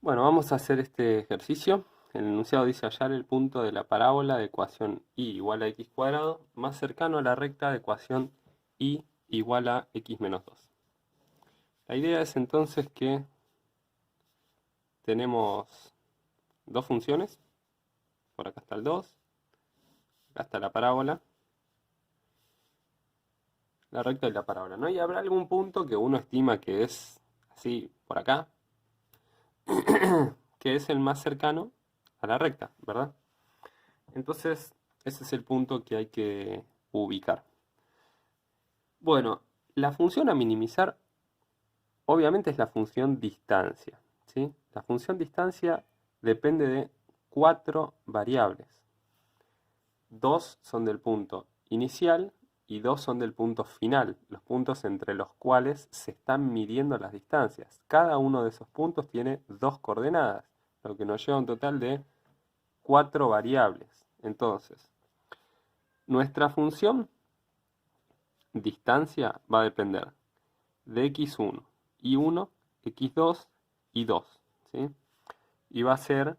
Bueno, vamos a hacer este ejercicio. El enunciado dice hallar el punto de la parábola de ecuación y igual a x cuadrado más cercano a la recta de ecuación y igual a x menos 2. La idea es entonces que tenemos dos funciones. Por acá está el 2, acá está la parábola, la recta y la parábola, ¿no? Y habrá algún punto que uno estima que es así por acá, que es el más cercano a la recta, ¿verdad? Entonces, ese es el punto que hay que ubicar. Bueno, la función a minimizar obviamente es la función distancia, ¿sí? La función distancia depende de cuatro variables. Dos son del punto inicial y dos son del punto final, los puntos entre los cuales se están midiendo las distancias. Cada uno de esos puntos tiene dos coordenadas, lo que nos lleva a un total de cuatro variables. Entonces, nuestra función distancia va a depender de x1, y1, x2 y 2, ¿sí? Y va a ser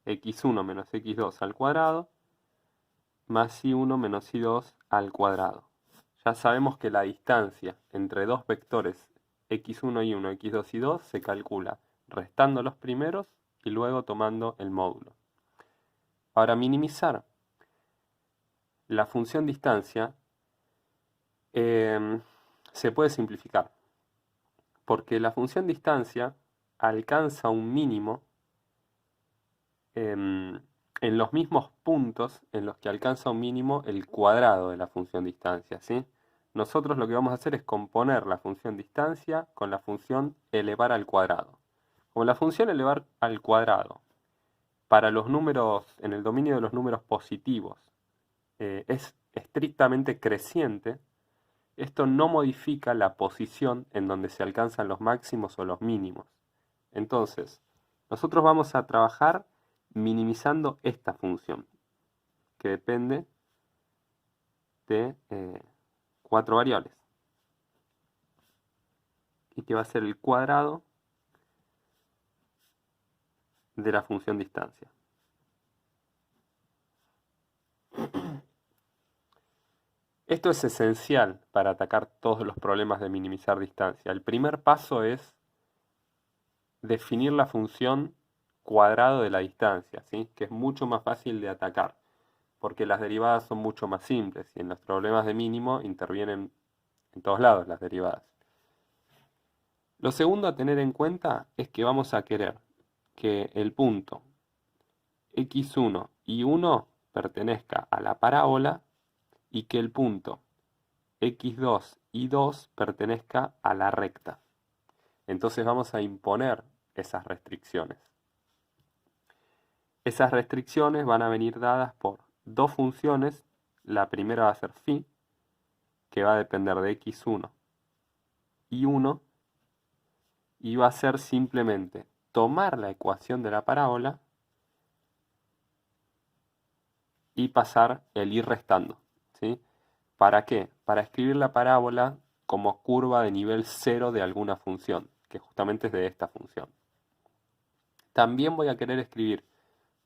x1 menos x2 al cuadrado más y1 menos y2 al cuadrado. Ya sabemos que la distancia entre dos vectores x1 y 1, x2 y 2 se calcula restando los primeros y luego tomando el módulo. Para minimizar la función distancia se puede simplificar, porque la función distancia alcanza un mínimo en los mismos puntos en los que alcanza un mínimo el cuadrado de la función distancia, ¿sí? Nosotros lo que vamos a hacer es componer la función distancia con la función elevar al cuadrado. Como la función elevar al cuadrado para los números, en el dominio de los números positivos, es estrictamente creciente, esto no modifica la posición en donde se alcanzan los máximos o los mínimos. Entonces, nosotros vamos a trabajar minimizando esta función, que depende de cuatro variables, y que va a ser el cuadrado de la función distancia. Esto es esencial para atacar todos los problemas de minimizar distancia. El primer paso es definir la función cuadrado de la distancia, ¿sí? Que es mucho más fácil de atacar, porque las derivadas son mucho más simples y en los problemas de mínimo intervienen en todos lados las derivadas. Lo segundo a tener en cuenta es que vamos a querer que el punto x1 y 1 pertenezca a la parábola y que el punto x2 y 2 pertenezca a la recta. Entonces vamos a imponer esas restricciones. Esas restricciones van a venir dadas por dos funciones. La primera va a ser phi, que va a depender de x1 y 1, y va a ser simplemente tomar la ecuación de la parábola y pasar el ir restando, ¿sí? ¿Para qué? Para escribir la parábola como curva de nivel 0 de alguna función, que justamente es de esta función. También voy a querer escribir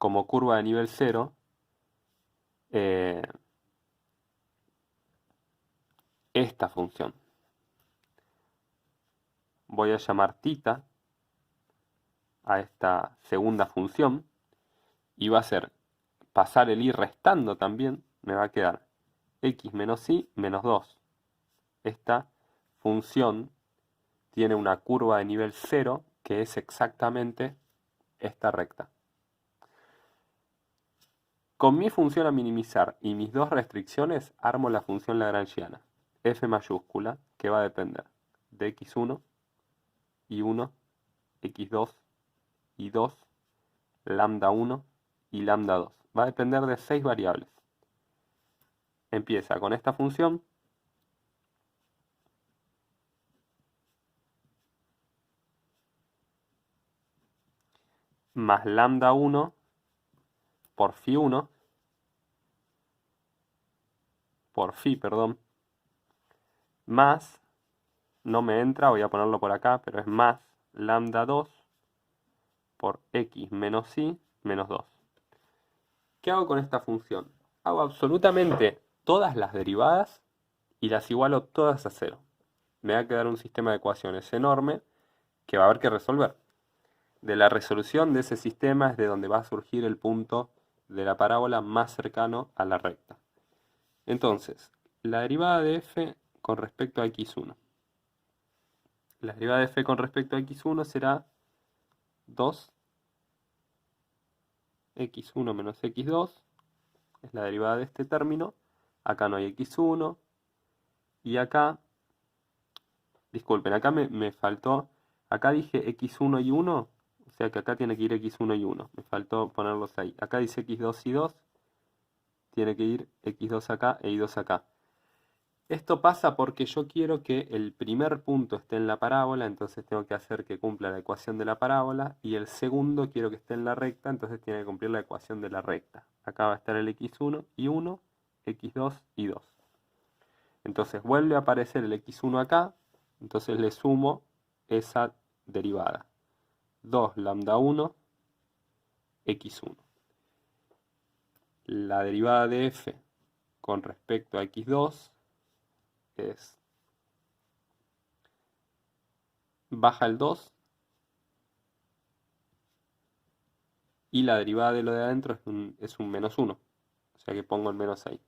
como curva de nivel 0 eh, esta función. Voy a llamar θ a esta segunda función y va a ser pasar el ir restando también, me va a quedar x menos y menos 2. Esta función tiene una curva de nivel 0 que es exactamente esta recta. Con mi función a minimizar y mis dos restricciones armo la función lagrangiana, f mayúscula, que va a depender de x1 y 1, x2 y 2, lambda 1 y lambda 2. Va a depender de 6 variables. Empieza con esta función más lambda 1 por phi 1, por phi, perdón, más, no me entra, voy a ponerlo por acá, pero es más lambda 2 por x menos y menos 2. ¿Qué hago con esta función? Hago absolutamente todas las derivadas y las igualo todas a cero. Me va a quedar un sistema de ecuaciones enorme que va a haber que resolver. De la resolución de ese sistema es de donde va a surgir el punto de la parábola más cercano a la recta. Entonces, la derivada de f con respecto a x1. La derivada de f con respecto a x1 será 2x1 menos x2, es la derivada de este término. Acá no hay x1, y acá, disculpen, acá me faltó, acá dije x1 y 1, o sea que acá tiene que ir x1 y 1, me faltó ponerlos ahí. Acá dice x2 y 2, tiene que ir x2 acá e y2 acá. Esto pasa porque yo quiero que el primer punto esté en la parábola, entonces tengo que hacer que cumpla la ecuación de la parábola, y el segundo quiero que esté en la recta, entonces tiene que cumplir la ecuación de la recta. Acá va a estar el x1 y 1, x2 y 2. Entonces vuelve a aparecer el x1 acá, entonces le sumo esa derivada. 2 lambda 1, x1. La derivada de f con respecto a x2 es, baja el 2, y la derivada de lo de adentro es un menos 1, o sea que pongo el menos ahí.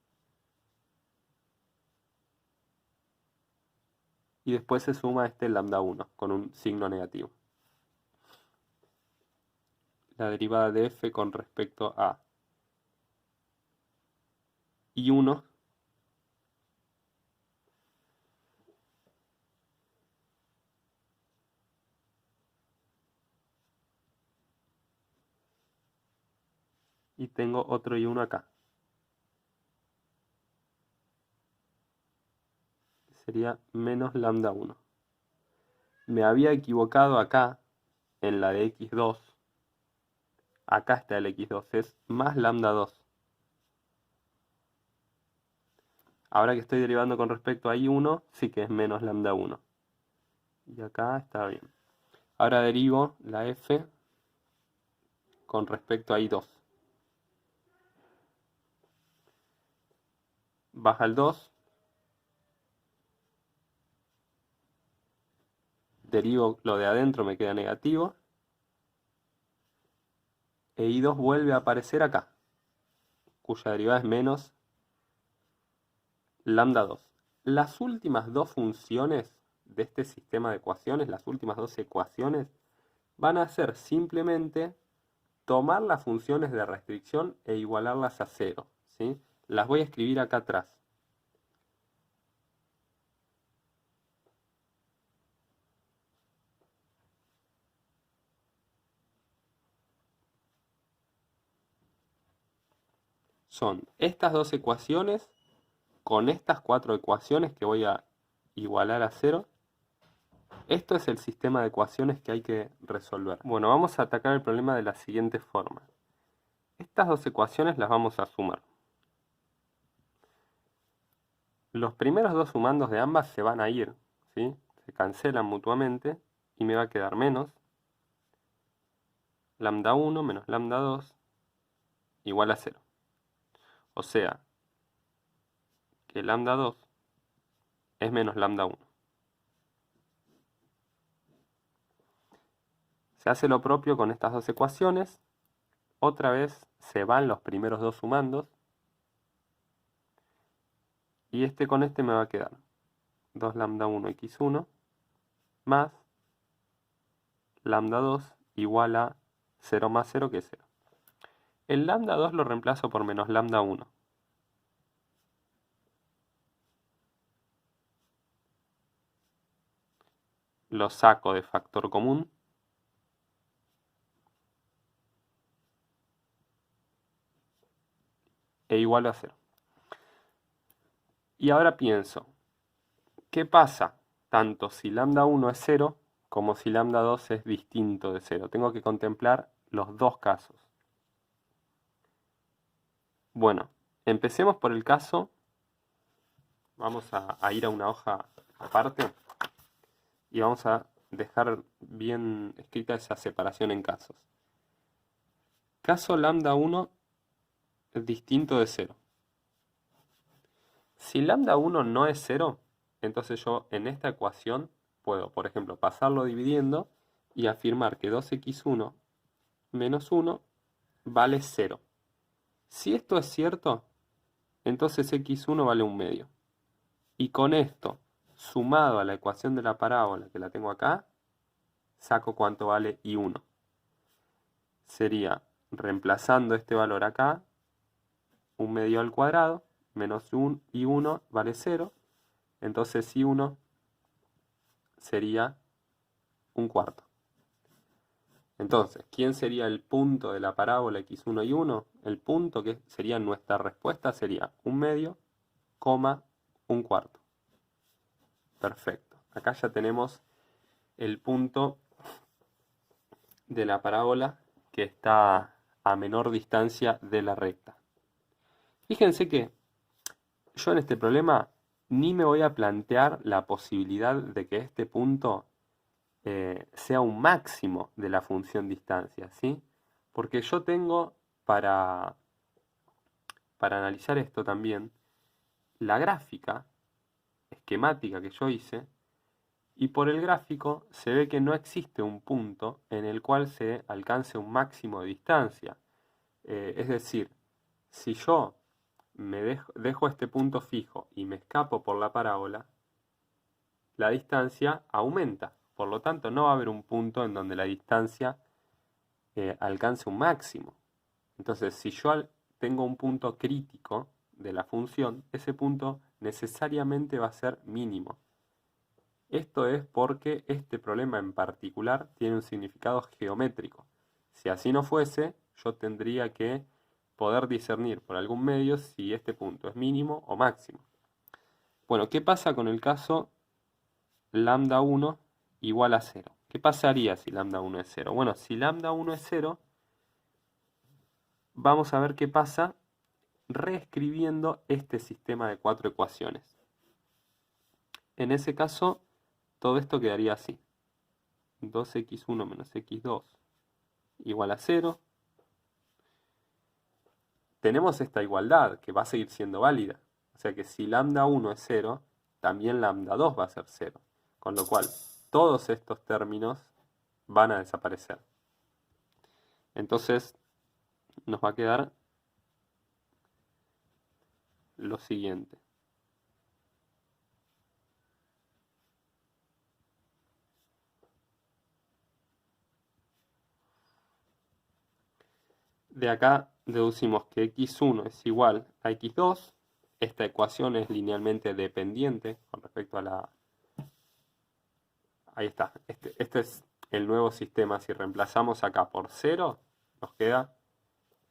Y después se suma este lambda 1 con un signo negativo. La derivada de f con respecto a y1 y tengo otro y1 acá. Sería menos lambda 1. Me había equivocado acá en la de x2. Acá está el x2, es más lambda 2. Ahora que estoy derivando con respecto a y1, sí que es menos lambda 1. Y acá está bien. Ahora derivo la f con respecto a y2. Baja el 2. Derivo lo de adentro, me queda negativo. E y2 vuelve a aparecer acá, cuya derivada es menos lambda 2. Las últimas dos funciones de este sistema de ecuaciones, las últimas dos ecuaciones, van a ser simplemente tomar las funciones de restricción e igualarlas a cero, ¿sí? Las voy a escribir acá atrás. Son estas dos ecuaciones con estas cuatro ecuaciones que voy a igualar a cero. Esto es el sistema de ecuaciones que hay que resolver. Bueno, vamos a atacar el problema de la siguiente forma. Estas dos ecuaciones las vamos a sumar. Los primeros dos sumandos de ambas se van a ir, ¿sí? Se cancelan mutuamente y me va a quedar menos lambda 1 menos lambda 2 igual a 0. O sea, que lambda 2 es menos lambda 1. Se hace lo propio con estas dos ecuaciones. Otra vez se van los primeros dos sumandos. Y este con este me va a quedar 2 lambda 1 x1 más lambda 2 igual a 0 más 0, que es 0. El lambda 2 lo reemplazo por menos lambda 1. Lo saco de factor común. E igual a 0. Y ahora pienso, ¿qué pasa tanto si lambda 1 es 0 como si lambda 2 es distinto de 0? Tengo que contemplar los dos casos. Bueno, empecemos por el caso, vamos a ir a una hoja aparte y vamos a dejar bien escrita esa separación en casos. Caso lambda 1 es distinto de 0. Si lambda 1 no es 0, entonces yo en esta ecuación puedo, por ejemplo, pasarlo dividiendo y afirmar que 2x1 menos 1 vale 0. Si esto es cierto, entonces x1 vale 1/2. Y con esto, sumado a la ecuación de la parábola que la tengo acá, saco cuánto vale i1. Sería, reemplazando este valor acá, 1/2 al cuadrado, menos i1 vale 0. Entonces i1 sería 1/4. Entonces, ¿quién sería el punto de la parábola x1 y 1? El punto que sería nuestra respuesta sería 1/2, 1/4. Perfecto. Acá ya tenemos el punto de la parábola que está a menor distancia de la recta. Fíjense que yo en este problema ni me voy a plantear la posibilidad de que este punto sea un máximo de la función distancia, ¿sí? Porque yo tengo para analizar esto también la gráfica esquemática que yo hice, y por el gráfico se ve que no existe un punto en el cual se alcance un máximo de distancia. Es decir, si yo dejo este punto fijo y me escapo por la parábola, la distancia aumenta. Por lo tanto, no va a haber un punto en donde la distancia alcance un máximo. Entonces, si yo tengo un punto crítico de la función, ese punto necesariamente va a ser mínimo. Esto es porque este problema en particular tiene un significado geométrico. Si así no fuese, yo tendría que poder discernir por algún medio si este punto es mínimo o máximo. Bueno, ¿qué pasa con el caso lambda 1 igual a 0? ¿Qué pasaría si lambda 1 es 0? Bueno, si lambda 1 es 0, vamos a ver qué pasa reescribiendo este sistema de 4 ecuaciones. En ese caso, todo esto quedaría así. 2x1 menos x2 igual a 0. Tenemos esta igualdad que va a seguir siendo válida. O sea que si lambda 1 es 0, también lambda 2 va a ser 0. Con lo cual, todos estos términos van a desaparecer. Entonces, nos va a quedar lo siguiente. De acá deducimos que x1 es igual a x2. Esta ecuación es linealmente dependiente con respecto a la... Ahí está. Este es el nuevo sistema. Si reemplazamos acá por 0, nos queda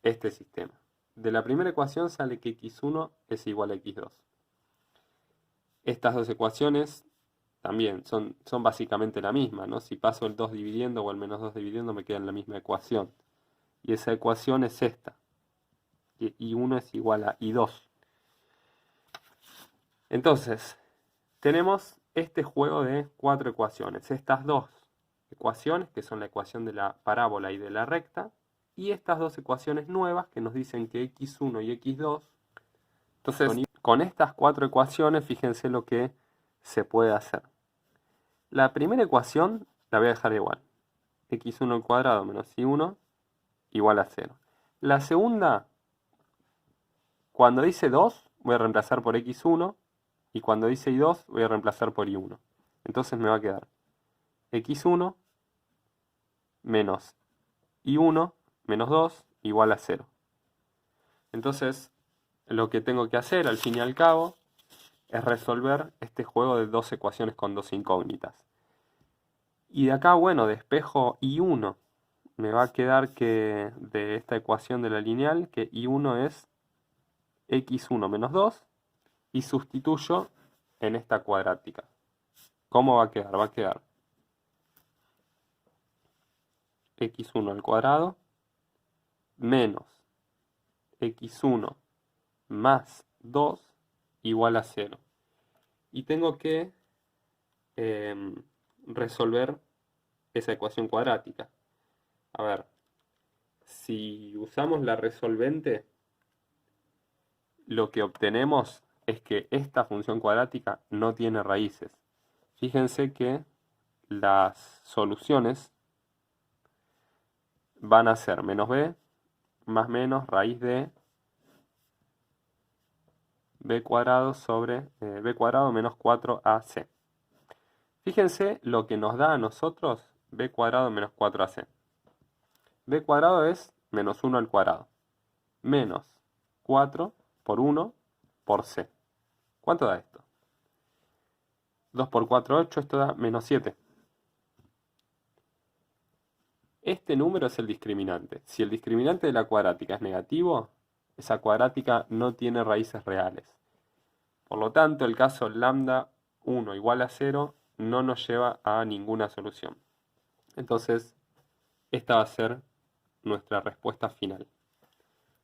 este sistema. De la primera ecuación sale que x1 es igual a x2. Estas dos ecuaciones también son básicamente la misma, ¿no? Si paso el 2 dividiendo o el menos 2 dividiendo, me queda en la misma ecuación. Y esa ecuación es esta. I1 es igual a I2. Entonces, tenemos este juego de 4 ecuaciones. Estas dos ecuaciones, que son la ecuación de la parábola y de la recta, y estas dos ecuaciones nuevas que nos dicen que x1 y x2. Entonces, con estas 4 ecuaciones, fíjense lo que se puede hacer. La primera ecuación la voy a dejar igual. x1 al cuadrado menos y1 igual a 0. La segunda, cuando dice 2, voy a reemplazar por x1, y cuando dice y2, voy a reemplazar por y1. Entonces me va a quedar x1 menos y1 menos 2 igual a 0. Entonces, lo que tengo que hacer, al fin y al cabo, es resolver este juego de dos ecuaciones con dos incógnitas. Y de acá, bueno, despejo i1. Me va a quedar que de esta ecuación de la lineal, que i1 es x1 menos 2, y sustituyo en esta cuadrática. ¿Cómo va a quedar? Va a quedar x1 al cuadrado menos x1 más 2 igual a 0. Y tengo que resolver esa ecuación cuadrática. A ver, Si usamos la resolvente, lo que obtenemos es que esta función cuadrática no tiene raíces. Fíjense que las soluciones van a ser menos b más menos raíz de b cuadrado sobre b cuadrado menos 4ac. Fíjense lo que nos da a nosotros b cuadrado menos 4ac. B cuadrado es menos 1 al cuadrado, menos 4 por 1 por c. ¿Cuánto da esto? 2 por 4, 8, esto da menos 7. Este número es el discriminante. Si el discriminante de la cuadrática es negativo, esa cuadrática no tiene raíces reales. Por lo tanto, el caso lambda 1 igual a 0 no nos lleva a ninguna solución. Entonces, esta va a ser nuestra respuesta final.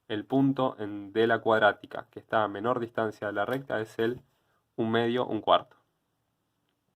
El punto de la cuadrática que está a menor distancia de la recta es el 1/2, 1/4.